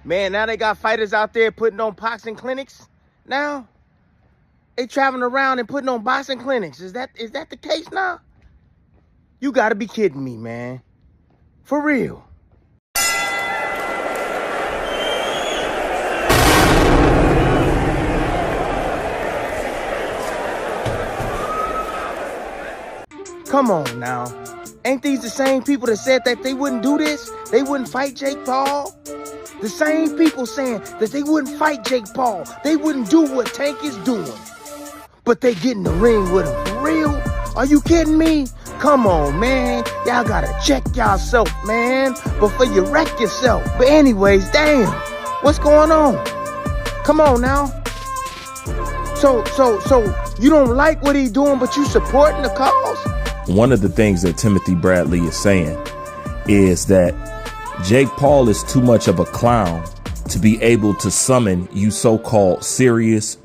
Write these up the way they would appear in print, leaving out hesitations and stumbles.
Man, now they got fighters out there putting on boxing clinics. Now they traveling around and putting on boxing clinics. Is that the case now? You gotta be kidding me, man. For real. Come on now. Ain't these the same people that said that they wouldn't do this? They wouldn't fight Jake Paul? The same people saying that they wouldn't fight Jake Paul. They wouldn't do what Tank is doing. But they get in the ring with him. For real? Are you kidding me? Come on, man. Y'all gotta check yourself, man, before you wreck yourself. But anyways, damn. What's going on? Come on now. So you don't like what he doing, but you supporting the cause? One of the things that Timothy Bradley is saying is that Jake Paul is too much of a clown to be able to summon you so-called serious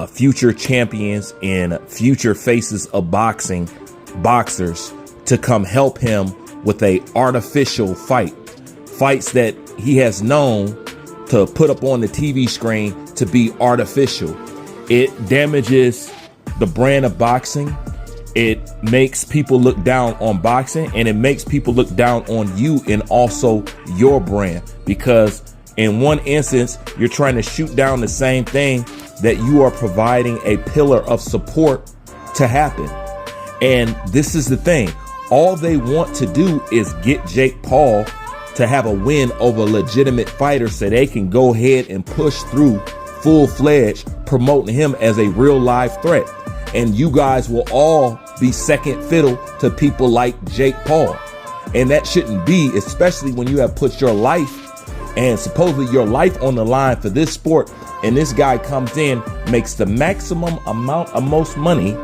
future champions and future faces of boxers to come help him with a artificial fights that he has known to put up on the TV screen to be artificial. It damages the brand of boxing. It makes people look down on boxing, and it makes people look down on you and also your brand, because in one instance, you're trying to shoot down the same thing that you are providing a pillar of support to happen. And this is the thing. All they want to do is get Jake Paul to have a win over a legitimate fighter so they can go ahead and push through full-fledged promoting him as a real live threat. And you guys will all be second fiddle to people like Jake Paul. And that shouldn't be, especially when you have put your life and supposedly your life on the line for this sport. And this guy comes in, makes the maximum amount of most money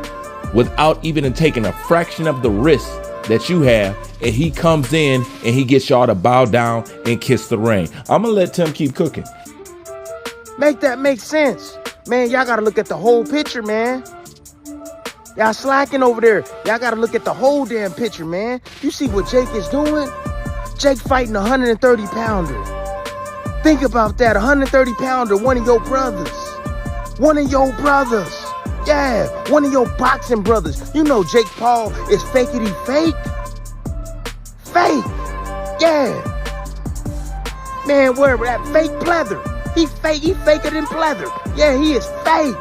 without even taking a fraction of the risk that you have. And he comes in and he gets y'all to bow down and kiss the ring. I'm going to let Tim keep cooking. Make that make sense. Man, y'all got to look at the whole picture, man. Y'all slacking over there. Y'all got to look at the whole damn picture, man. You see what Jake is doing? Jake fighting a 130-pounder. Think about that, 130-pounder, one of your brothers. One of your brothers. Yeah, one of your boxing brothers. You know Jake Paul is fakety fake. Fake. Yeah. Man, where that fake pleather. He faker than pleather. Yeah, he is fake.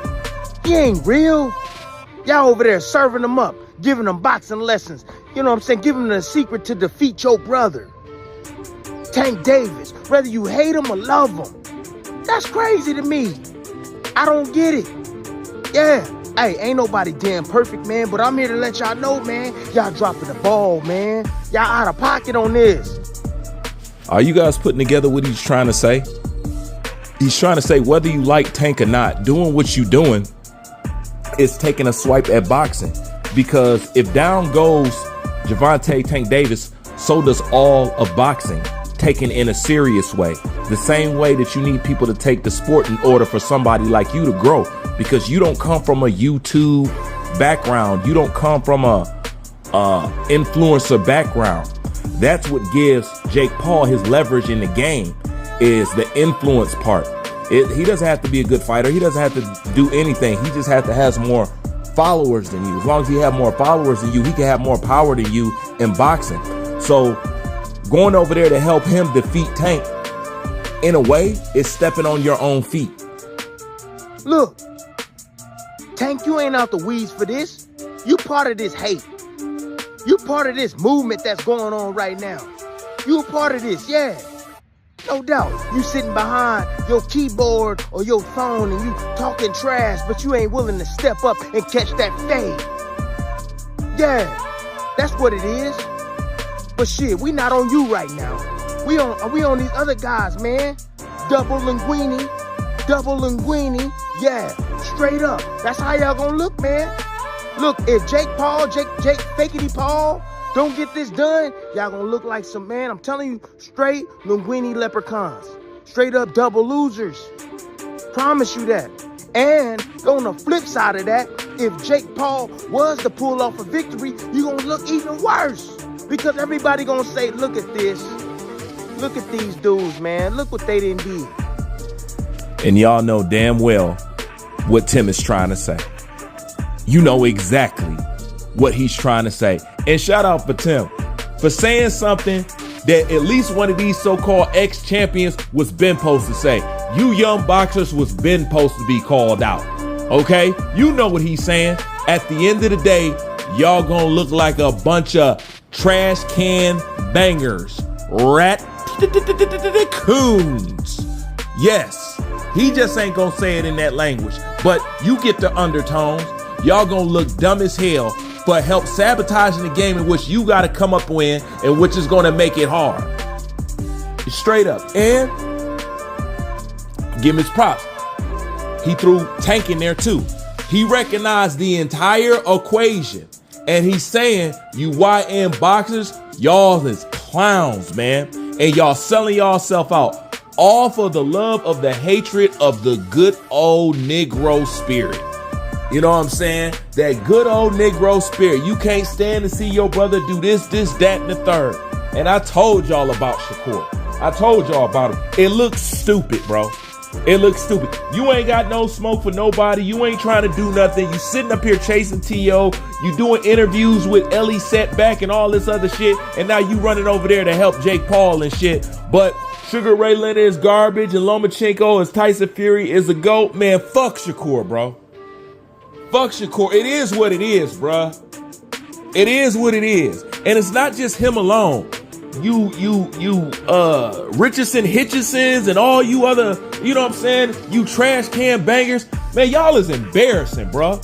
He ain't real. Y'all over there serving them up, giving them boxing lessons. You know what I'm saying? Giving them the secret to defeat your brother. Tank Davis, whether you hate him or love him. That's crazy to me. I don't get it. Yeah. Hey, ain't nobody damn perfect, man, but I'm here to let y'all know, man, y'all dropping the ball, man. Y'all out of pocket on this. Are you guys putting together what he's trying to say? He's trying to say whether you like Tank or not, doing what you're doing is taking a swipe at boxing, because if down goes Gervonta Tank Davis, so does all of boxing, taken in a serious way. The same way that you need people to take the sport in order for somebody like you to grow, because you don't come from a YouTube background. You don't come from a influencer background. That's what gives Jake Paul his leverage in the game, is the influence part. He doesn't have to be a good fighter. He doesn't have to do anything. He just has to have more followers than you. As long as he have more followers than you, he can have more power than you in boxing. So going over there to help him defeat Tank, in a way, is stepping on your own feet. Look, Tank, you ain't out the weeds for this. You part of this hate. You part of this movement that's going on right now. You a part of this, yeah. No doubt. You sitting behind your keyboard or your phone and you talking trash, but you ain't willing to step up and catch that fade. Yeah, that's what it is. But shit, we not on you right now. We on these other guys, man. Double linguini. Yeah, straight up. That's how y'all gonna look, man. Look, if Jake Fakety Paul don't get this done, y'all gonna look like some, man, I'm telling you, straight linguini leprechauns. Straight up double losers. Promise you that. And on the flip side of that, if Jake Paul was to pull off a victory, you're gonna look even worse. Because everybody gonna say, look at this. Look at these dudes, man. Look what they done did. And y'all know damn well what Tim is trying to say. You know exactly what he's trying to say. And shout out for Tim for saying something that at least one of these so-called ex-champions was been supposed to say. You young boxers was been supposed to be called out. Okay? You know what he's saying. At the end of the day, y'all gonna look like a bunch of trash can bangers. Coons. Yes. He just ain't gonna say it in that language. But you get the undertones. Y'all gonna look dumb as hell for help sabotaging the game in which you gotta come up with and which is gonna make it hard. Straight up. And give him his props. He threw Tank in there too. He recognized the entire equation. And he's saying, you YN boxers, y'all is clowns, man. And y'all selling y'allself out all for the love of the hatred of the good old Negro spirit. You know what I'm saying? That good old Negro spirit. You can't stand to see your brother do this, that, and the third. And I told y'all about Shakur. I told y'all about him. It looks stupid, bro. It looks stupid. You ain't got no smoke for nobody. You ain't trying to do nothing. You sitting up here chasing T.O. You doing interviews with Ellie Setback and all this other shit. And now you running over there to help Jake Paul and shit. But Sugar Ray Leonard is garbage and Lomachenko is Tyson Fury is a GOAT. Man, fuck Shakur, bro. Fuck Shakur. It is what it is, bro. It is what it is. And it's not just him alone. You Richardson Hitchisons and all you other, you know what I'm saying? You trash can bangers. Man, y'all is embarrassing, bro.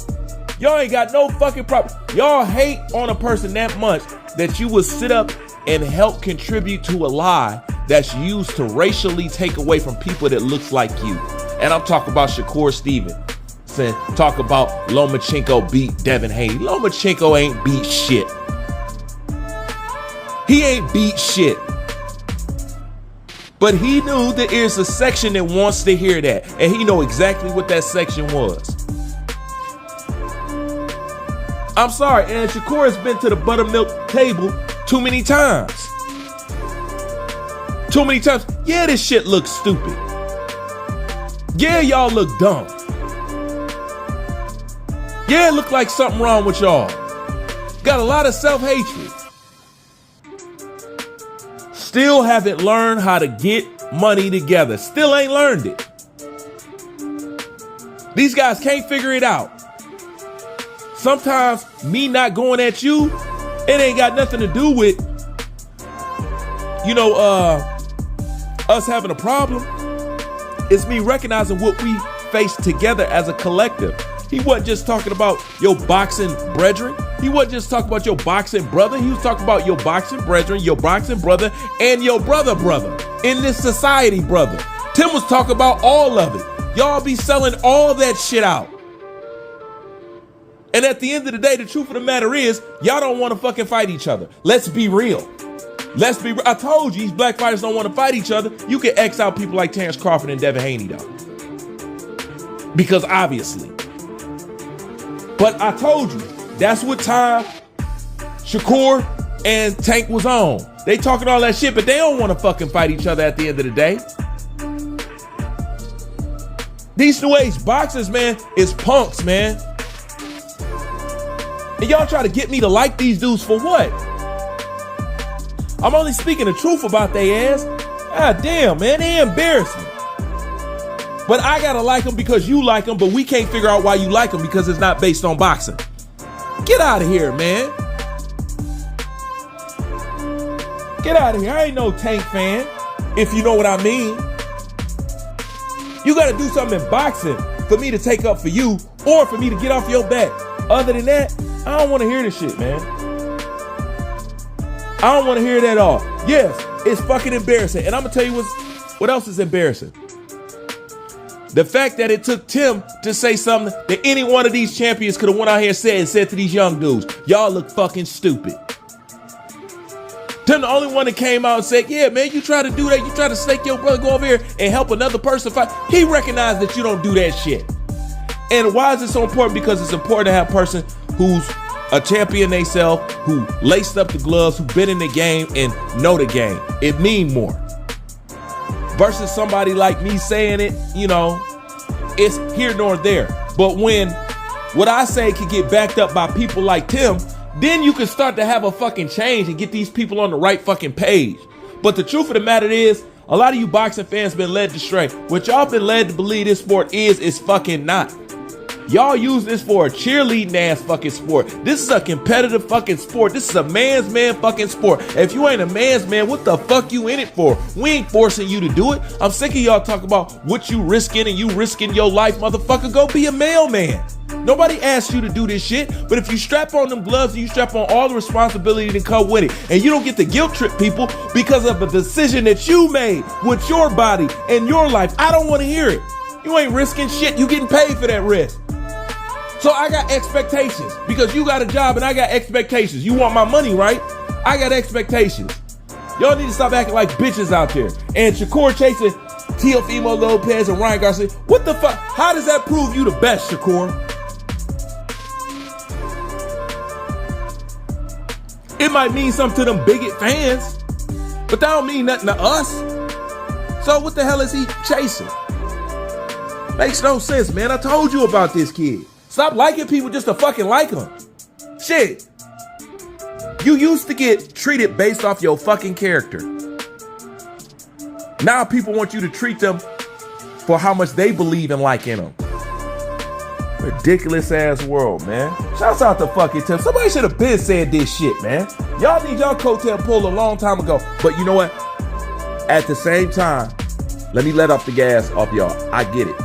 Y'all ain't got no fucking problem. Y'all hate on a person that much that you would sit up and help contribute to a lie that's used to racially take away from people that looks like you. And I'm talking about Shakur Stevenson. Talk about Lomachenko beat Devin Haney. Lomachenko ain't beat shit. He ain't beat shit. But he knew that there's a section that wants to hear that. And he know exactly what that section was. I'm sorry, and Shakur has been to the buttermilk table too many times. Too many times. Yeah, this shit looks stupid. Yeah, y'all look dumb. Yeah, it look like something wrong with y'all. Got a lot of self-hatred. Still haven't learned how to get money together. Still ain't learned it. These guys can't figure it out. Sometimes me not going at you, it ain't got nothing to do with, us having a problem. It's me recognizing what we face together as a collective. He wasn't just talking about your boxing brethren. He wasn't just talking about your boxing brother. He was talking about your boxing brethren, your boxing brother, and your brother in this society, brother. Tim was talking about all of it. Y'all be selling all that shit out. And at the end of the day, the truth of the matter is, y'all don't want to fucking fight each other. Let's be real. I told you, these black fighters don't want to fight each other. You can X out people like Terrence Crawford and Devin Haney, though. Because obviously. But I told you, that's what time Shakur and Tank was on. They talking all that shit, but they don't want to fucking fight each other at the end of the day. These new age boxers, man, is punks, man. And y'all try to get me to like these dudes for what? I'm only speaking the truth about their ass. God damn, man, they embarrassing. But I gotta like them because you like them, but we can't figure out why you like them because it's not based on boxing. Get out of here, man. Get out of here. I ain't no Tank fan, if you know what I mean. You gotta do something in boxing for me to take up for you or for me to get off your back. Other than that, I don't want to hear this shit, man. I don't want to hear it at all. Yes, it's fucking embarrassing. And I'm going to tell you what else is embarrassing. The fact that it took Tim to say something that any one of these champions could have went out here and said to these young dudes, y'all look fucking stupid. Tim, the only one that came out and said, yeah, man, you try to do that. You try to snake your brother, go over here and help another person fight. He recognized that you don't do that shit. And why is it so important? Because it's important to have a person who's a champion themselves, who laced up the gloves, who been in the game and know the game. It mean more. versus somebody like me saying it, you know, it's here nor there. But when what I say can get backed up by people like Tim, then you can start to have a fucking change and get these people on the right fucking page. But the truth of the matter is, a lot of you boxing fans been led astray. What y'all been led to believe this sport is fucking not. Y'all use this for a cheerleading ass fucking sport. This is a competitive fucking sport. This is a man's man fucking sport. If you ain't a man's man, what the fuck you in it for? We ain't forcing you to do it. I'm sick of y'all talking about what you risking and you risking your life, motherfucker. Go be a mailman. Nobody asked you to do this shit, but if you strap on them gloves and you strap on all the responsibility that come with it, and you don't get to guilt trip people because of a decision that you made with your body and your life, I don't want to hear it. You ain't risking shit. You getting paid for that risk. So I got expectations because you got a job and I got expectations. You want my money, right? I got expectations. Y'all need to stop acting like bitches out there. And Shakur chasing Teofimo Lopez and Ryan Garcia. What the fuck? How does that prove you the best, Shakur? It might mean something to them bigot fans, but that don't mean nothing to us. So what the hell is he chasing? Makes no sense, man. I told you about this kid. Stop liking people just to fucking like them. Shit. You used to get treated based off your fucking character. Now people want you to treat them for how much they believe in liking them. Ridiculous ass world, man. Shouts out to fucking Tim. Somebody should have been said this shit, man. Y'all need y'all coattail pulled a long time ago. But you know what? At the same time, let me let off the gas off y'all. I get it.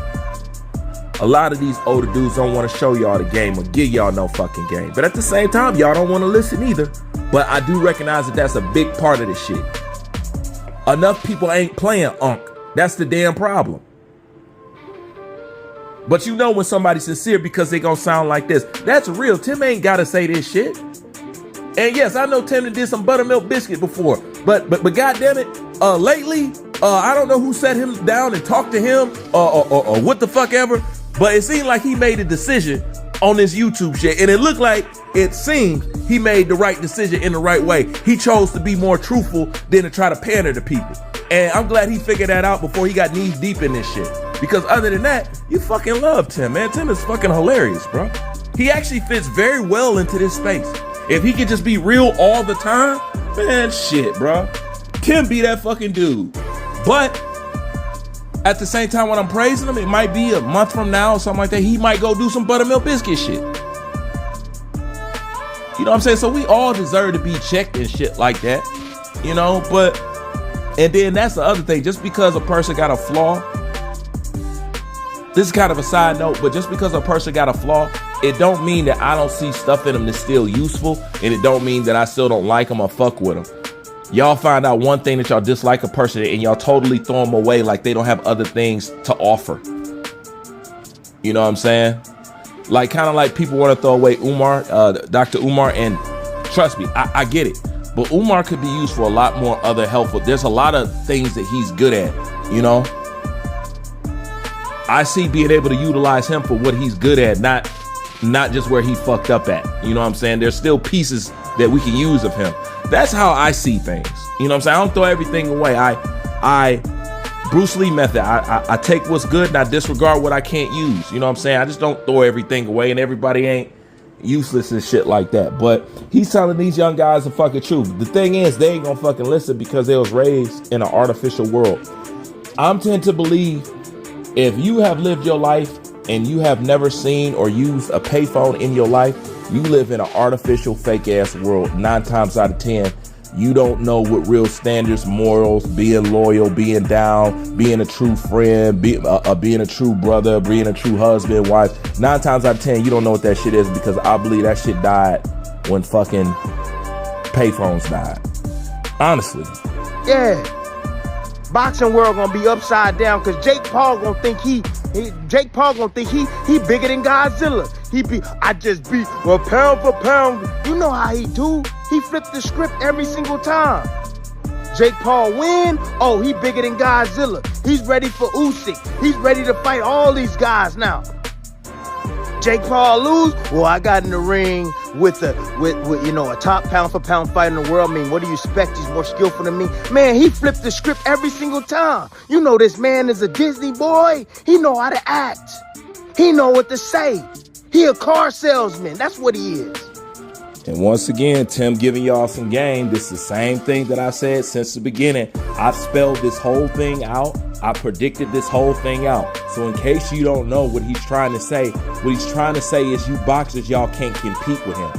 A lot of these older dudes don't want to show y'all the game or give y'all no fucking game. But at the same time, y'all don't want to listen either. But I do recognize that that's a big part of this shit. Enough people ain't playing Unk. That's the damn problem. But you know when somebody's sincere because they gonna sound like this. That's real. Tim ain't gotta say this shit. And yes, I know Tim did some buttermilk biscuit before. But goddamn it, lately, I don't know who sat him down and talked to him or what the fuck ever. But it seemed like he made a decision on this YouTube shit. And it seemed he made the right decision in the right way. He chose to be more truthful than to try to pander to people. And I'm glad he figured that out before he got knee deep in this shit. Because other than that, you fucking love Tim, man. Tim is fucking hilarious, bro. He actually fits very well into this space. If he could just be real all the time, man, shit, bro. Tim be that fucking dude. But at the same time, when I'm praising him, it might be a month from now or something like that. He might go do some buttermilk biscuit shit. You know what I'm saying? So we all deserve to be checked and shit like that. You know, but, and then that's the other thing. Just because a person got a flaw, this is kind of a side note, but just because a person got a flaw, it don't mean that I don't see stuff in them that's still useful, and it don't mean that I still don't like them or fuck with them. Y'all find out one thing that y'all dislike a person and y'all totally throw them away like they don't have other things to offer. You know what I'm saying? Like kind of like people want to throw away Umar, Dr. Umar, and trust me, I get it. But Umar could be used for a lot more other helpful. There's a lot of things that he's good at, you know? I see being able to utilize him for what he's good at, not just where he fucked up at. You know what I'm saying? There's still pieces that we can use of him. That's how I see things. You know what I'm saying? I don't throw everything away. I Bruce Lee method. I take what's good and I disregard what I can't use. You know what I'm saying? I just don't throw everything away, and everybody ain't useless and shit like that. But he's telling these young guys the fucking truth. The thing is, they ain't gonna fucking listen because they was raised in an artificial world. I'm tend to believe if you have lived your life and you have never seen or used a payphone in your life, you live in an artificial fake ass world. 9 times out of 10, you don't know what real standards, morals, being loyal, being down, being a true friend, being a true brother, being a true husband, wife. 9 times out of 10, you don't know what that shit is, because I believe that shit died when fucking payphones died. Honestly. Yeah. Boxing world gonna be upside down because Jake Paul gonna think he bigger than Godzilla. I just beat pound for pound. You know how he do. He flipped the script every single time. Jake Paul win. Oh, he bigger than Godzilla. He's ready for Usyk. He's ready to fight all these guys now. Jake Paul lose? Well, I got in the ring with a top pound for pound fighter in the world. I mean, what do you expect? He's more skillful than me. Man, he flipped the script every single time. You know, this man is a Disney boy. He know how to act. He know what to say. He a car salesman. That's what he is. And once again, Tim giving y'all some game. This is the same thing that I said since the beginning. I've spelled this whole thing out. I predicted this whole thing out. So in case you don't know what he's trying to say, what he's trying to say is you boxers, y'all can't compete with him.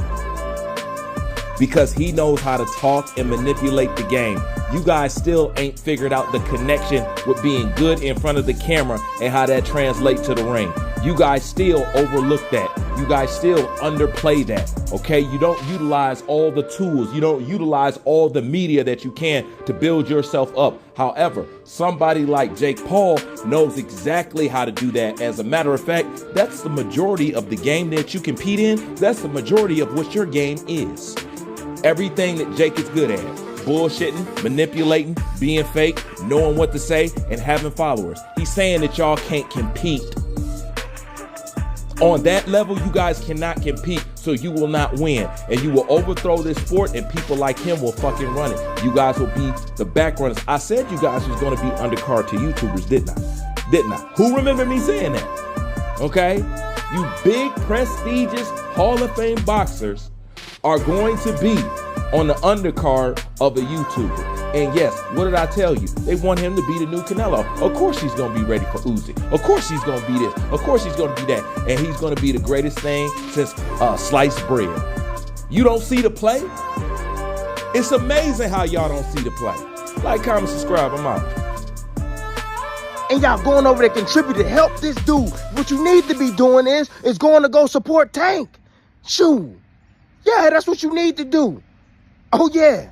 Because he knows how to talk and manipulate the game. You guys still ain't figured out the connection with being good in front of the camera and how that translates to the ring. You guys still overlook that. You guys still underplay that, okay? You don't utilize all the tools. You don't utilize all the media that you can to build yourself up. However, somebody like Jake Paul knows exactly how to do that. As a matter of fact, that's the majority of the game that you compete in. That's the majority of what your game is. Everything that Jake is good at. Bullshitting, manipulating, being fake, knowing what to say, and having followers. He's saying that y'all can't compete. On that level, you guys cannot compete, so you will not win. And you will overthrow this sport, and people like him will fucking run it. You guys will be the back runners. I said you guys was going to be undercard to YouTubers, didn't I? Didn't I? Who remember me saying that? Okay? You big, prestigious Hall of Fame boxers are going to be on the undercard of a YouTuber. And yes, what did I tell you? They want him to be the new Canelo. Of course he's going to be ready for Uzi. Of course he's going to be this. Of course he's going to be that. And he's going to be the greatest thing since sliced bread. You don't see the play? It's amazing how y'all don't see the play. Like, comment, subscribe. I'm out. And y'all going over there contribute to help this dude. What you need to be doing is going to go support Tank. Shoot. Yeah, that's what you need to do. Oh, yeah.